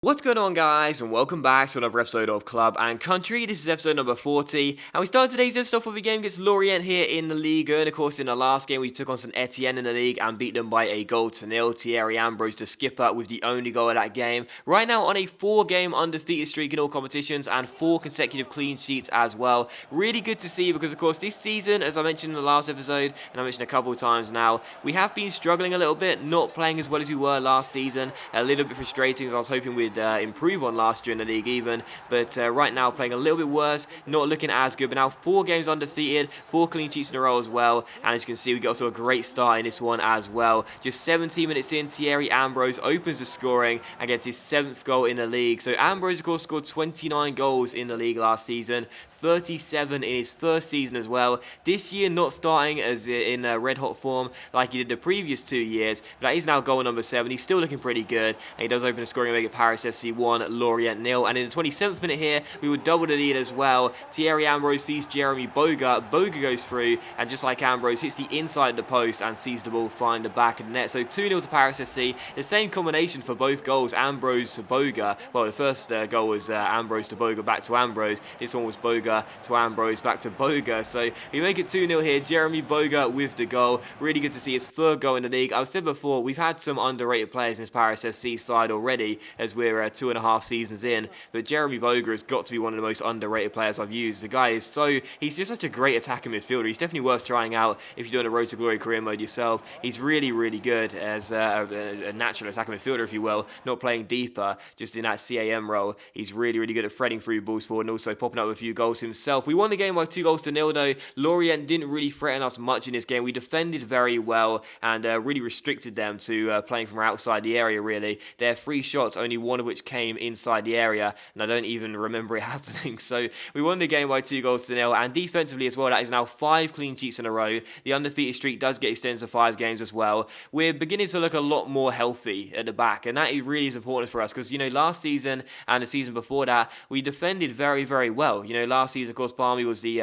What's going on, guys, and welcome back to another episode of Club and Country. This is episode number 40, and we start today's episode with a game against Lorient here in the league. And of course, in the last game, we took on St Etienne in the league and beat them by a goal to nil. Thierry Ambrose, the skipper, with the only goal of that game. Right now, on a 4-game undefeated streak in all competitions and 4 consecutive clean sheets as well. Really good to see because, of course, this season, as I mentioned in the last episode, and I mentioned a couple of times now, we have been struggling a little bit, not playing as well as we were last season. A little bit frustrating, as I was hoping we'd improve on last year in the league even, but right now playing a little bit worse, not looking as good, but now 4 games undefeated, 4 clean sheets in a row as well, and as you can see, we got also a great start in this one as well. Just 17 minutes in, Thierry Ambrose opens the scoring and gets his 7th goal in the league. So Ambrose, of course, scored 29 goals in the league last season, 37 in his first season as well. This year not starting as in red hot form like he did the previous 2 years, but that is now goal number 7. He's still looking pretty good, and he does open the scoring and make it Paris FC 1, Lorient 0. And in the 27th minute here, we would double the lead as well. Thierry Ambrose feeds Jeremy Boga. Boga goes through, and just like Ambrose, hits the inside of the post and sees the ball find the back of the net. So 2-0 to Paris FC. The same combination for both goals, Ambrose to Boga. Well, the first goal was Ambrose to Boga, back to Ambrose. This one was Boga to Ambrose, back to Boga. So we make it 2-0 here. Jeremy Boga with the goal. Really good to see his 3rd goal in the league. I've said before, we've had some underrated players in this Paris FC side already, as we're 2.5 seasons in, but Jeremy Boga has got to be one of the most underrated players I've used. The guy is he's just such a great attacking midfielder. He's definitely worth trying out if you're doing a Road to Glory career mode yourself. He's really, really good as a natural attacking midfielder, if you will, not playing deeper, just in that CAM role. He's really, really good at threading through balls forward and also popping up with a few goals himself. We won the game by 2-0 though. Lorient didn't really threaten us much in this game. We defended very well and really restricted them to playing from outside the area, really. Their 3 shots, only one of which came inside the area, and I don't even remember it happening. So we won the game by 2-0, and defensively as well, that is now 5 clean sheets in a row. The undefeated streak does get extended to 5 games as well. We're beginning to look a lot more healthy at the back, and that really is important for us because, last season and the season before that, we defended very, very well. Last season, of course, Barmy was the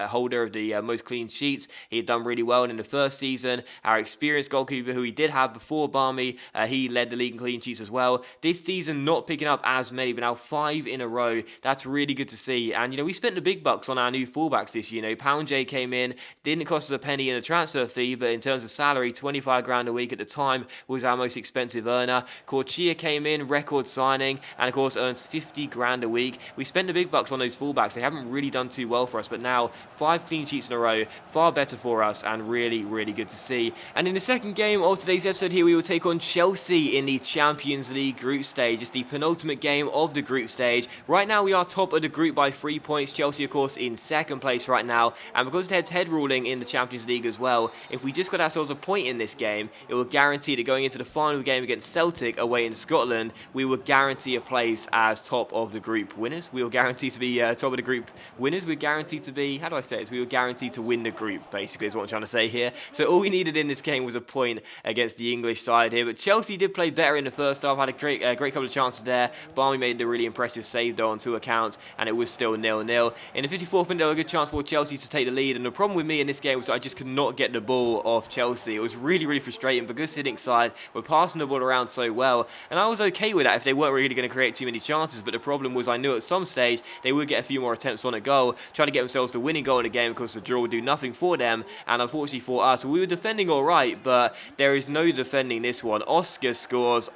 holder of the most clean sheets. He had done really well, and in the first season, our experienced goalkeeper, who we did have before Barmy, he led the league in clean sheets as well. This season, not picking up as many, but now 5 in a row. That's really good to see. And, we spent the big bucks on our new fullbacks this year. Pound J came in, didn't cost us a penny in a transfer fee, but in terms of salary, 25 grand a week at the time was our most expensive earner. Corchia came in, record signing, and of course earns 50 grand a week. We spent the big bucks on those fullbacks. They haven't really done too well for us, but now 5 clean sheets in a row, far better for us, and really, really good to see. And in the second game of today's episode here, we will take on Chelsea in the Champions League group stage. It's the penultimate game of the group stage. Right now we are top of the group by 3 points. Chelsea, of course, in 2nd place right now, and because of the head-to-head ruling in the Champions League as well, if we just got ourselves a point in this game, it will guarantee that going into the final game against Celtic away in Scotland, we will guarantee a place as top of the group winners. We will guarantee to be top of the group winners. We're guaranteed to be, how do I say it? We were guaranteed to win the group, basically, is what I'm trying to say here. So all we needed in this game was a point against the English side here, but Chelsea did play better in the first half, had a great couple of chances there. Barmy made the really impressive save though on 2 accounts, and it was still 0-0. In the 54th minute, there was a good chance for Chelsea to take the lead, and the problem with me in this game was that I just could not get the ball off Chelsea. It was really, really frustrating because Hiddink side were passing the ball around so well, and I was okay with that if they weren't really going to create too many chances, but the problem was I knew at some stage they would get a few more attempts on a goal, try to get themselves the winning goal in the game because the draw would do nothing for them, and unfortunately for us, we were defending alright, but there is no defending this one. Oscar scores.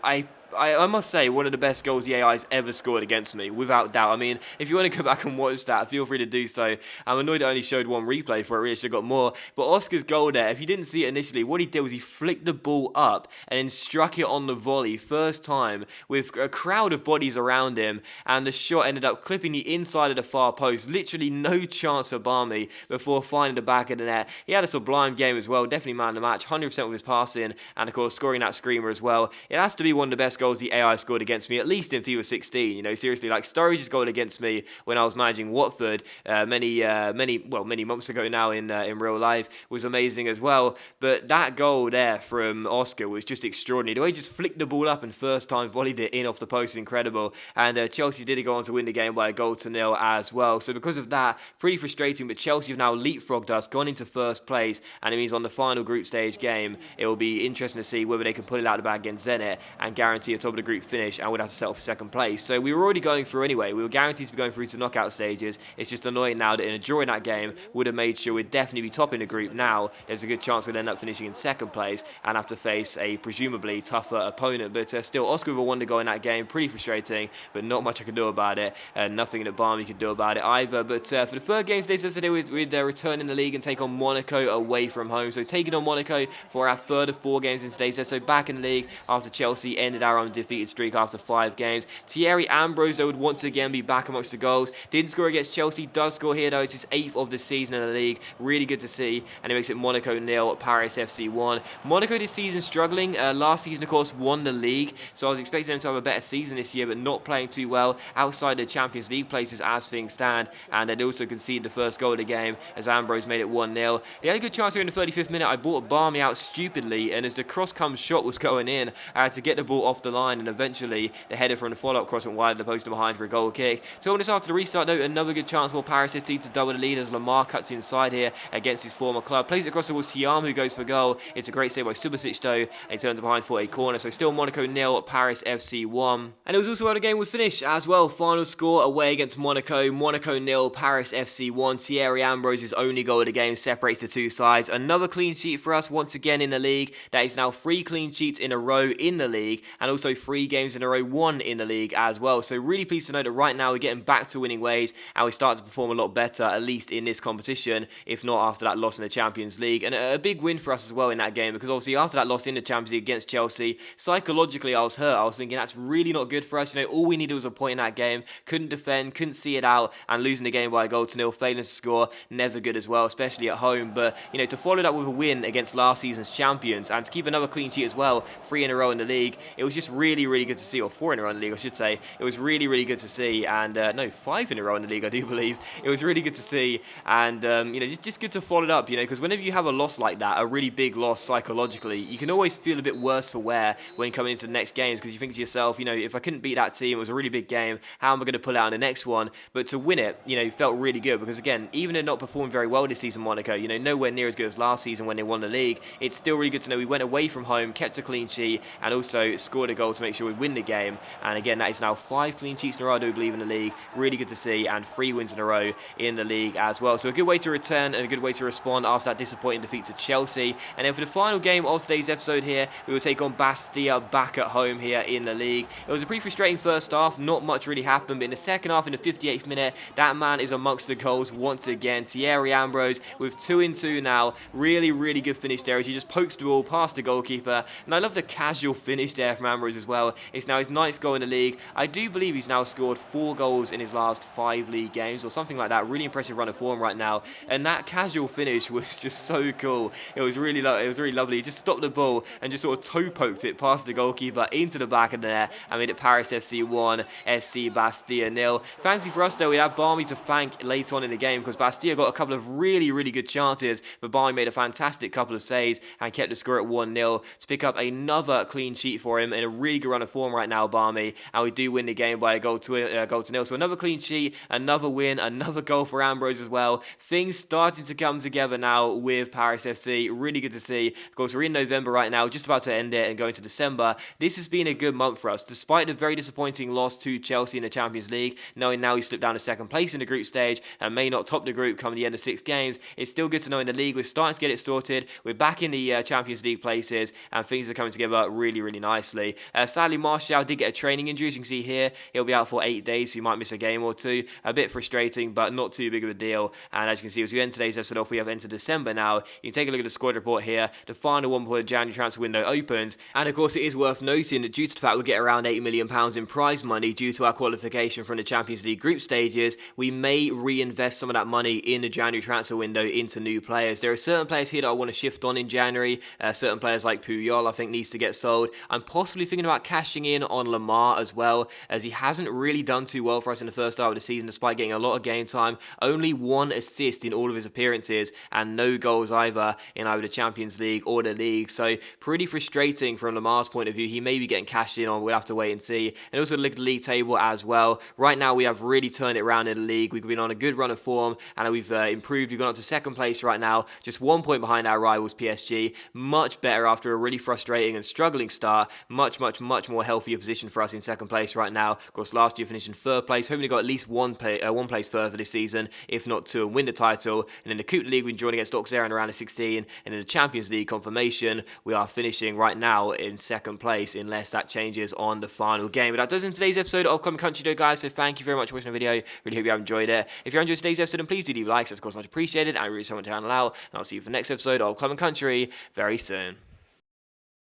I must say, one of the best goals the AI has ever scored against me, without doubt. I mean, if you want to go back and watch that, feel free to do so. I'm annoyed I only showed one replay for it, really should have got more. But Oscar's goal there, if you didn't see it initially, what he did was he flicked the ball up and then struck it on the volley, first time, with a crowd of bodies around him, and the shot ended up clipping the inside of the far post. Literally no chance for Barmy before finding the back of the net. He had a sublime game as well, definitely man of the match, 100% with his passing, and of course scoring that screamer as well. It has to be one of the best goals the AI scored against me, at least in FIFA 16. Seriously, like Sturridge's goal against me when I was managing Watford many months ago now in real life was amazing as well. But that goal there from Oscar was just extraordinary. The way he just flicked the ball up and first time volleyed it in off the post is incredible. And Chelsea did go on to win the game by a goal to nil as well. So because of that, pretty frustrating. But Chelsea have now leapfrogged us, gone into first place, and it means on the final group stage game, it will be interesting to see whether they can pull it out of the bag against Zenit and guarantee guarantee a top of the group finish and would have to settle for second place. So we were already going through anyway. We were guaranteed to be going through to knockout stages. It's just annoying now that in a draw in that game would have made sure we'd definitely be top in the group. Now there's a good chance we'd end up finishing in second place and have to face a presumably tougher opponent. But still, Oscar with a Wondergoal in that game, pretty frustrating, but not much I can do about it. Nothing that Barmy could do about it either. But for the third game today, we'd return in the league and take on Monaco away from home. So taking on Monaco for our third of 4 games in today's episode, back in the league after Chelsea ended our undefeated streak after 5 games. Thierry Ambrose, though, would once again be back amongst the goals. Didn't score against Chelsea, does score here, though. It's his 8th of the season in the league. Really good to see. And it makes it Monaco 0, Paris FC 1. Monaco this season struggling. Last season, of course, won the league. So I was expecting them to have a better season this year, but not playing too well outside the Champions League places as things stand. And they'd also conceded the first goal of the game as Ambrose made it 1-0. They had a good chance here in the 35th minute. I brought Barmy out stupidly, and as the cross-come shot was going in, I had to get the ball off the line, and eventually the header from the follow-up cross went wide of the post and behind for a goal kick. So on this after the restart, though, another good chance for Paris City to double the lead as Lamar cuts inside here against his former club. Plays it across towards Thiam, who goes for goal. It's a great save by Subasic, though, and he turns behind for a corner. So still Monaco 0, Paris FC 1. And it was also how the game would finish as well. Final score away against Monaco. Monaco 0, Paris FC 1. Thierry Ambrose's only goal of the game separates the two sides. Another clean sheet for us once again in the league. That is now 3 clean sheets in a row in the league, and also 3 games in a row won in the league as well. So really pleased to know that right now we're getting back to winning ways, and we start to perform a lot better, at least in this competition, if not after that loss in the Champions League. And a big win for us as well in that game, because obviously after that loss in the Champions League against Chelsea, psychologically I was hurt. I was thinking that's really not good for us. You know, all we needed was a point in that game. Couldn't defend, couldn't see it out, and losing the game by a goal to 0, failing to score, never good as well, especially at home. But you know, to follow that with a win against last season's champions and to keep another clean sheet as well, 3 in a row in the league, it was just really, really good to see, or 4 in a row in the league, I should say. It was really, really good to see, and no, 5 in a row in the league, I do believe. It was really good to see, and you know, just good to follow it up, you know, because whenever you have a loss like that, a really big loss psychologically, you can always feel a bit worse for wear when coming into the next games, because you think to yourself, you know, if I couldn't beat that team, it was a really big game, how am I going to pull out in the next one? But to win it, you know, felt really good, because again, even though not performing very well this season, Monaco, you know, nowhere near as good as last season when they won the league, it's still really good to know we went away from home, kept a clean sheet, and also scored a goal to make sure we win the game. And again, that is now 5 clean sheets in a row, I do believe, in the league. Really good to see, and 3 wins in a row in the league as well. So a good way to return and a good way to respond after that disappointing defeat to Chelsea. And then for the final game of today's episode here, we will take on Bastia back at home here in the league. It was a pretty frustrating first half, not much really happened, but in the second half, in the 58th minute, that man is amongst the goals once again. Thierry Ambrose with 2 in 2 now. Really, really good finish there as he just pokes the ball past the goalkeeper. And I love the casual finish there from Ambrose as well. It's now his 9th goal in the league. I do believe he's now scored 4 goals in his last 5 league games or something like that. Really impressive run of form right now. And that casual finish was just so cool. It was really lovely. He just stopped the ball and just sort of toe poked it past the goalkeeper into the back of there and made it Paris FC 1, SC Bastia 0. Thankfully for us though, we have Barmy to thank later on in the game, because Bastia got a couple of really, really good chances, but Barmy made a fantastic couple of saves and kept the score at 1-0 to pick up another clean sheet for him in a really good run of form right now, Barmy. And we do win the game by a goal to 0. So another clean sheet, another win, another goal for Ambrose as well. Things starting to come together now with Paris FC. Really good to see. Of course, we're in November right now, just about to end it and go into December. This has been a good month for us, despite the very disappointing loss to Chelsea in the Champions League. Knowing now we slipped down to second place in the group stage and may not top the group come the end of 6 games, it's still good to know in the league we're starting to get it sorted. We're back in the Champions League places, and things are coming together really, really nicely. Sadly, Martial did get a training injury, as you can see here. He'll be out for 8 days, so he might miss a game or 2. A bit frustrating, but not too big of a deal. And as you can see, as we end today's episode off, we have entered December now. You can take a look at the squad report here. The final one before the January transfer window opens. And of course, it is worth noting that due to the fact we get around £8 million in prize money due to our qualification from the Champions League group stages, we may reinvest some of that money in the January transfer window into new players. There are certain players here that I want to shift on in January. Certain players like Puyol, I think, needs to get sold. I'm possibly thinking about cashing in on Lamar as well, as he hasn't really done too well for us in the first half of the season, despite getting a lot of game time. Only 1 assist in all of his appearances, and no goals either in either the Champions League or the league. So pretty frustrating from Lamar's point of view. He may be getting cashed in on. We'll have to wait and see. And also look at the league table as well. Right now we have really turned it around in the league. We've been on a good run of form, and we've improved. We've gone up to second place right now, just 1 point behind our rivals PSG. Much better after a really frustrating and struggling start. Much much more healthier position for us in second place right now. Of course, last year finished in third place, hoping to go at least one place further this season, if not two, and win the title. And in the Coupe League, we drawn against Auxerre in the round of 16, and in the Champions League confirmation, we are finishing right now in second place, unless that changes on the final game. But that does it in today's episode of Club and Country, though, guys. So thank you very much for watching the video. Really hope you have enjoyed it. If you enjoyed today's episode, then please do leave likes. That's of course much appreciated. I really want to channel out, and I'll see you for the next episode of Club and Country very soon.